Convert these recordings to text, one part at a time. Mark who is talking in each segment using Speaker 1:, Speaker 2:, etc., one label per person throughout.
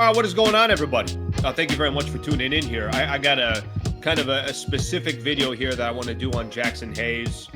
Speaker 1: All right, what is going on, everybody? Thank you very much for tuning in here. I got a kind of a specific video here that I want to do on Jaxson Hayes.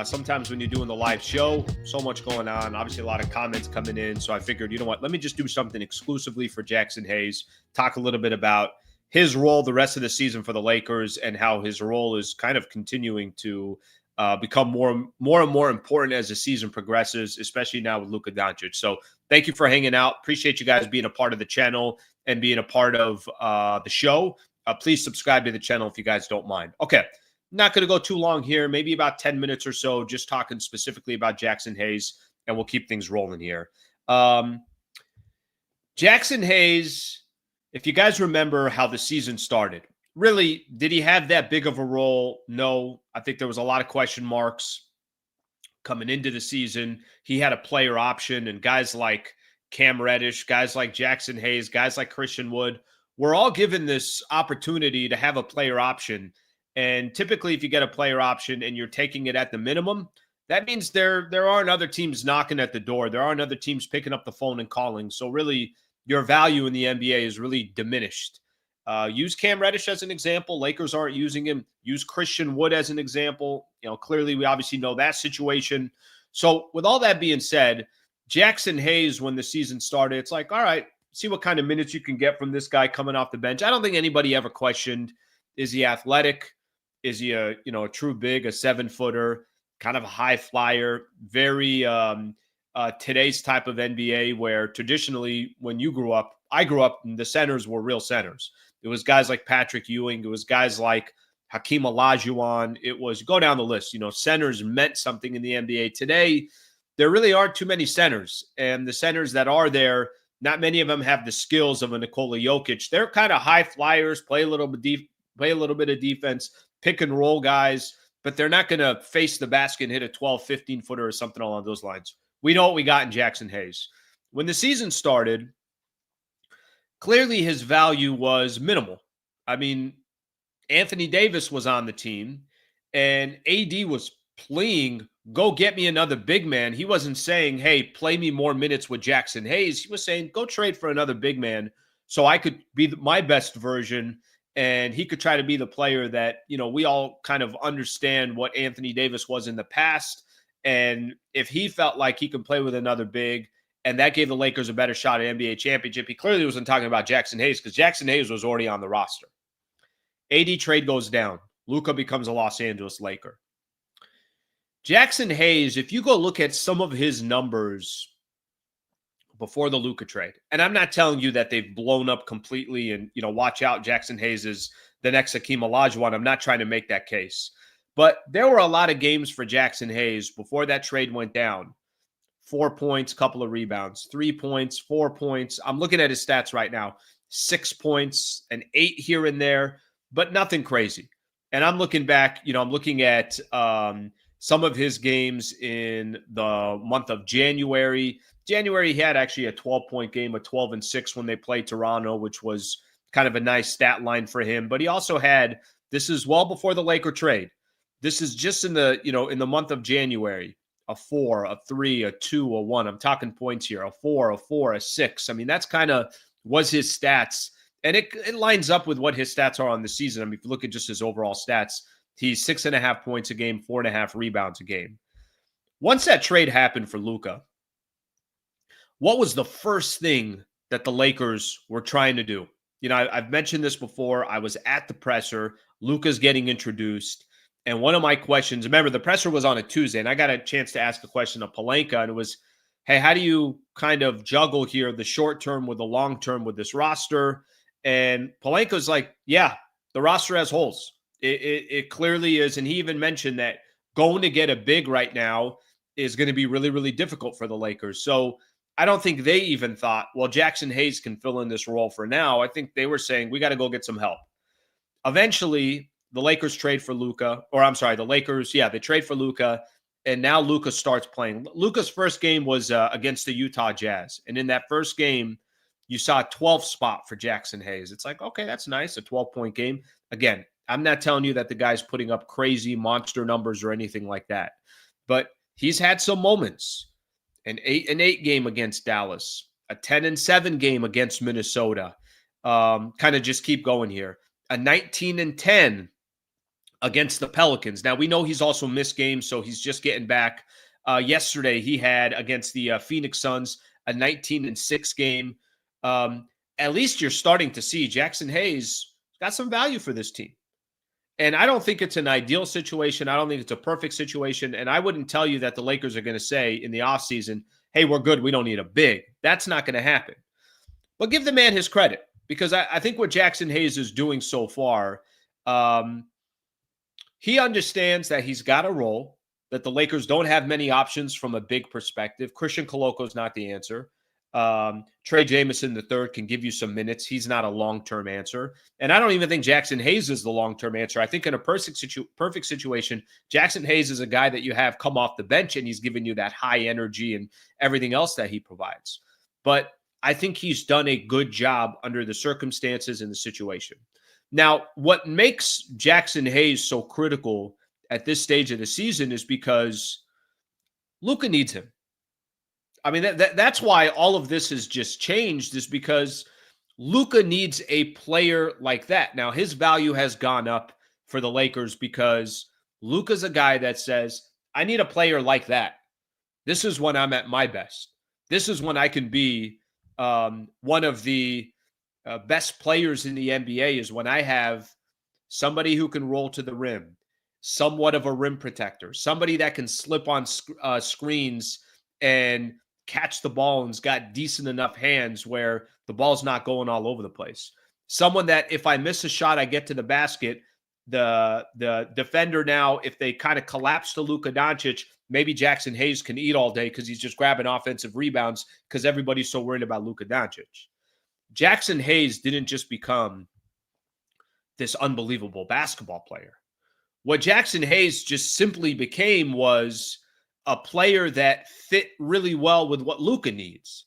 Speaker 1: Sometimes when you're doing the live show, so much going on, obviously a lot of comments coming in. So I figured, you know what, let me just do something exclusively for Jaxson Hayes, talk a little bit about his role the rest of the season for the Lakers and how his role is kind of continuing to become more and more important as the season progresses, especially now with Luka Doncic. So thank you for hanging out. Appreciate you guys being a part of the channel and being a part of the show. Please subscribe to the channel if you guys don't mind. Okay, not going to go too long here, maybe about 10 minutes or so, just talking specifically about Jaxson Hayes, and we'll keep things rolling here. Jaxson Hayes, if you guys remember how the season started, really, did he have that big of a role? No. I think there was a lot of question marks coming into the season. He had a player option, and guys like Cam Reddish, guys like Jaxson Hayes, guys like Christian Wood were all given this opportunity to have a player option. And typically, if you get a player option and you're taking it at the minimum, that means there aren't other teams knocking at the door. There aren't other teams picking up the phone and calling. So really, your value in the NBA is really diminished. Use Cam Reddish as an example. Lakers aren't using him. Use Christian Wood as an example. You know, clearly we obviously know that situation. So with all that being said, Jaxson Hayes, when the season started, it's like, all right, see what kind of minutes you can get from this guy coming off the bench. I don't think anybody ever questioned, is he athletic? Is he a true big, a 7-footer, kind of a high flyer, very today's type of NBA where traditionally when you grew up, I grew up, the centers were real centers. It was guys like Patrick Ewing. It was guys like Hakeem Olajuwon. It was, go down the list. Centers meant something in the NBA. Today, there really aren't too many centers. And the centers that are there, not many of them have the skills of a Nikola Jokic. They're kind of high flyers, play a little bit of defense, pick and roll guys, but they're not going to face the basket and hit a 12, 15-footer or something along those lines. We know what we got in Jaxson Hayes. When the season started, clearly his value was minimal. I mean, Anthony Davis was on the team, and AD was playing, go get me another big man. He wasn't saying, hey, play me more minutes with Jaxson Hayes. He was saying, go trade for another big man so I could be my best version, and he could try to be the player that, we all kind of understand what Anthony Davis was in the past. And if he felt like he could play with another big, and that gave the Lakers a better shot at NBA championship, he clearly wasn't talking about Jaxson Hayes because Jaxson Hayes was already on the roster. AD trade goes down. Luka becomes a Los Angeles Laker. Jaxson Hayes, if you go look at some of his numbers before the Luka trade, and I'm not telling you that they've blown up completely and, watch out, Jaxson Hayes is the next Hakeem Olajuwon. I'm not trying to make that case. But there were a lot of games for Jaxson Hayes before that trade went down. 4 points, couple of rebounds, 3 points, 4 points. I'm looking at his stats right now. 6 points, an 8 here and there, but nothing crazy. And I'm looking back, I'm looking at some of his games in the month of January. January, he had actually a 12-point game, a 12-6 when they played Toronto, which was kind of a nice stat line for him. But he also had, this is well before the Laker trade. This is just in the, in the month of January, a 4, a 3, a 2, a 1. I'm talking points here, a 4, a 6. I mean, that's kind of was his stats. And it lines up with what his stats are on the season. I mean, if you look at just his overall stats, he's 6.5 points a game, 4.5 rebounds a game. Once that trade happened for Luka, what was the first thing that the Lakers were trying to do? I've mentioned this before. I was at the presser. Luka's getting introduced. And one of my questions, remember, the presser was on a Tuesday, and I got a chance to ask a question of Pelinka, and it was, hey, how do you kind of juggle here the short term with the long term with this roster? And Pelinka's like, yeah, the roster has holes. It clearly is. And he even mentioned that going to get a big right now is going to be really, really difficult for the Lakers. So I don't think they even thought, well, Jaxson Hayes can fill in this role for now. I think they were saying, we got to go get some help. Eventually, the Lakers trade for Luka, they trade for Luka, and now Luka starts playing. Luka's first game was against the Utah Jazz, and in that first game, you saw a 12th spot for Jaxson Hayes. It's like, okay, that's nice, a 12-point game. Again, I'm not telling you that the guy's putting up crazy monster numbers or anything like that, but he's had some moments. An 8 game against Dallas, a 10-7 game against Minnesota. Kind of just keep going here. A 19-10 against the Pelicans. Now, we know he's also missed games, so he's just getting back. Yesterday, he had against the Phoenix Suns a 19-6 game. At least you're starting to see Jaxson Hayes got some value for this team. And I don't think it's an ideal situation. I don't think it's a perfect situation. And I wouldn't tell you that the Lakers are going to say in the offseason, hey, we're good. We don't need a big. That's not going to happen. But give the man his credit, because I think what Jaxson Hayes is doing so far, he understands that he's got a role, that the Lakers don't have many options from a big perspective. Christian Coloco is not the answer. Trey Jamison III can give you some minutes. He's not a long-term answer. And I don't even think Jaxson Hayes is the long-term answer. I think in a perfect situation, Jaxson Hayes is a guy that you have come off the bench and he's giving you that high energy and everything else that he provides. But I think he's done a good job under the circumstances and the situation. Now, what makes Jaxson Hayes so critical at this stage of the season is because Luka needs him. I mean, that's why all of this has just changed, is because Luka needs a player like that. Now, his value has gone up for the Lakers because Luka's a guy that says, I need a player like that. This is when I'm at my best. This is when I can be one of the best players in the NBA, is when I have somebody who can roll to the rim, somewhat of a rim protector, somebody that can slip on screens and catch the ball and's got decent enough hands where the ball's not going all over the place. Someone that if I miss a shot, I get to the basket. The defender now, if they kind of collapse to Luka Doncic, maybe Jaxson Hayes can eat all day because he's just grabbing offensive rebounds because everybody's so worried about Luka Doncic. Jaxson Hayes didn't just become this unbelievable basketball player. What Jaxson Hayes just simply became was a player that fit really well with what Luka needs.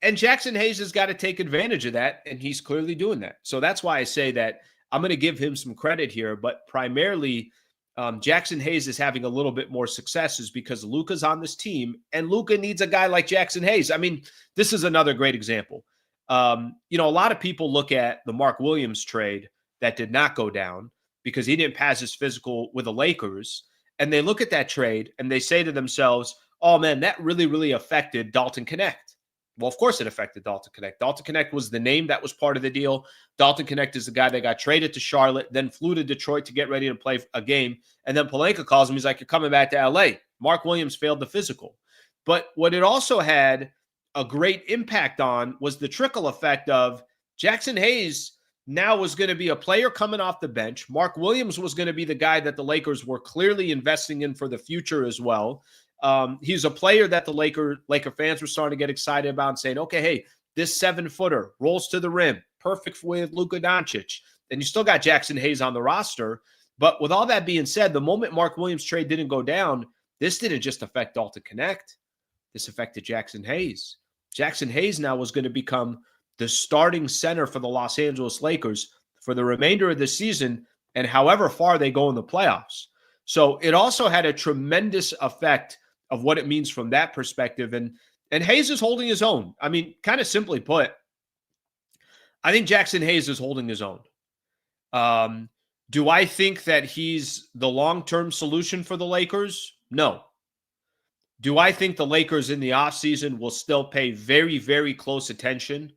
Speaker 1: And Jaxson Hayes has got to take advantage of that, and he's clearly doing that. So that's why I say that I'm going to give him some credit here, but primarily Jaxson Hayes is having a little bit more success is because Luka's on this team, and Luka needs a guy like Jaxson Hayes. I mean, this is another great example. A lot of people look at the Mark Williams trade that did not go down because he didn't pass his physical with the Lakers. And they look at that trade and they say to themselves, oh man, that really, really affected Dalton Knecht. Well, of course it affected Dalton Knecht. Dalton Knecht was the name that was part of the deal. Dalton Knecht is the guy that got traded to Charlotte, then flew to Detroit to get ready to play a game. And then Pelinka calls him. He's like, you're coming back to LA. Mark Williams failed the physical. But what it also had a great impact on was the trickle effect of Jaxson Hayes now was going to be a player coming off the bench. Mark Williams was going to be the guy that the Lakers were clearly investing in for the future as well. He's a player that the Laker fans were starting to get excited about and saying, okay, hey, this 7-footer rolls to the rim, perfect with Luka Doncic. And you still got Jaxson Hayes on the roster. But with all that being said, the moment Mark Williams trade didn't go down, this didn't just affect Dalton Knecht. This affected Jaxson Hayes. Jaxson Hayes now was going to become the starting center for the Los Angeles Lakers for the remainder of the season and however far they go in the playoffs. So it also had a tremendous effect of what it means from that perspective. And Hayes is holding his own. I mean, kind of simply put, I think Jaxson Hayes is holding his own. Do I think that he's the long-term solution for the Lakers? No. Do I think the Lakers in the offseason will still pay very, very close attention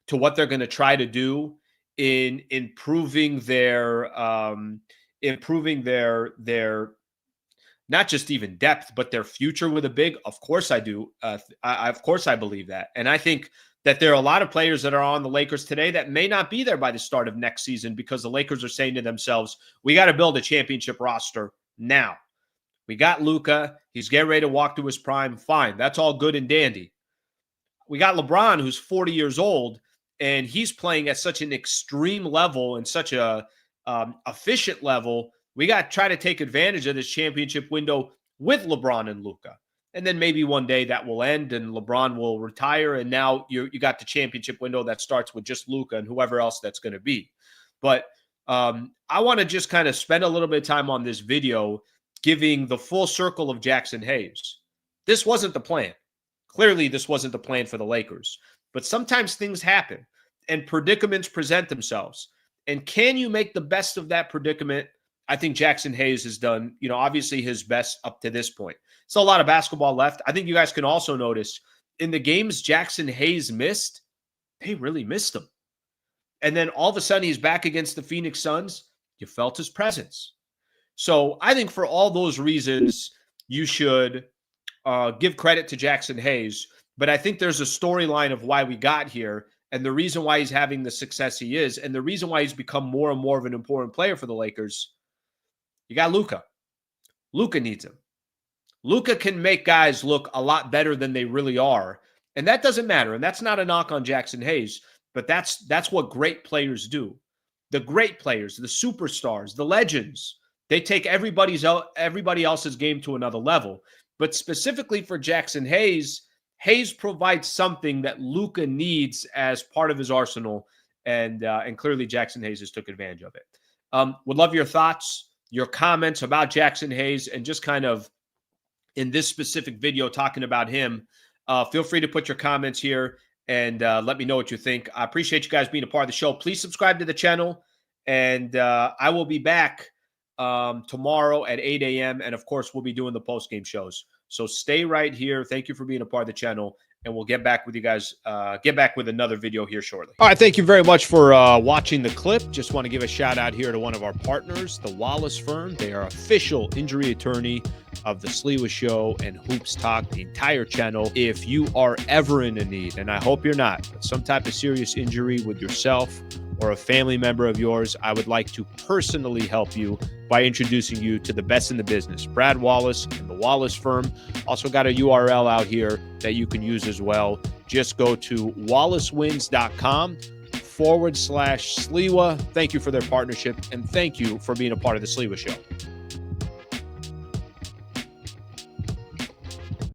Speaker 1: to what they're going to try to do in improving their not just even depth, but their future with a big? Of course I do. Of course I believe that. And I think that there are a lot of players that are on the Lakers today that may not be there by the start of next season because the Lakers are saying to themselves, we got to build a championship roster now. We got Luka. He's getting ready to walk to his prime. Fine. That's all good and dandy. We got LeBron, who's 40 years old, and he's playing at such an extreme level and such a efficient level. We got to try to take advantage of this championship window with LeBron and Luka. And then maybe one day that will end and LeBron will retire. And now you got the championship window that starts with just Luka and whoever else that's going to be. But I want to just kind of spend a little bit of time on this video giving the full circle of Jaxson Hayes. This wasn't the plan. Clearly, this wasn't the plan for the Lakers. But sometimes things happen and predicaments present themselves. And can you make the best of that predicament? I think Jaxson Hayes has done, obviously his best up to this point. Still a lot of basketball left. I think you guys can also notice in the games Jaxson Hayes missed, they really missed him. And then all of a sudden he's back against the Phoenix Suns. You felt his presence. So I think for all those reasons, you should give credit to Jaxson Hayes. But I think there's a storyline of why we got here and the reason why he's having the success he is and the reason why he's become more and more of an important player for the Lakers. You got Luka. Luka needs him. Luka can make guys look a lot better than they really are. And that doesn't matter. And that's not a knock on Jaxson Hayes, but that's what great players do. The great players, the superstars, the legends, they take everybody else's game to another level. But specifically for Jaxson Hayes, Hayes provides something that Luka needs as part of his arsenal, and clearly Jaxson Hayes has took advantage of it. Would love your thoughts, your comments about Jaxson Hayes, and just kind of in this specific video talking about him. Feel free to put your comments here and let me know what you think. I appreciate you guys being a part of the show. Please subscribe to the channel, and I will be back tomorrow at 8 a.m. And, of course, we'll be doing the post-game shows. So stay right here. Thank you for being a part of the channel, and we'll get back with you guys, get back with another video here shortly. All right, thank you very much for watching the clip. Just want to give a shout out here to one of our partners, the Wallace Firm. They are official injury attorney of the Sliwa Show and Hoops Talk, the entire channel. If you are ever in a need, and I hope you're not, but some type of serious injury with yourself or a family member of yours, I would like to personally help you by introducing you to the best in the business, Brad Wallace and the Wallace Firm. Also got a URL out here that you can use as well. Just go to wallacewins.com/Sliwa. Thank you for their partnership, and thank you for being a part of the Sliwa Show.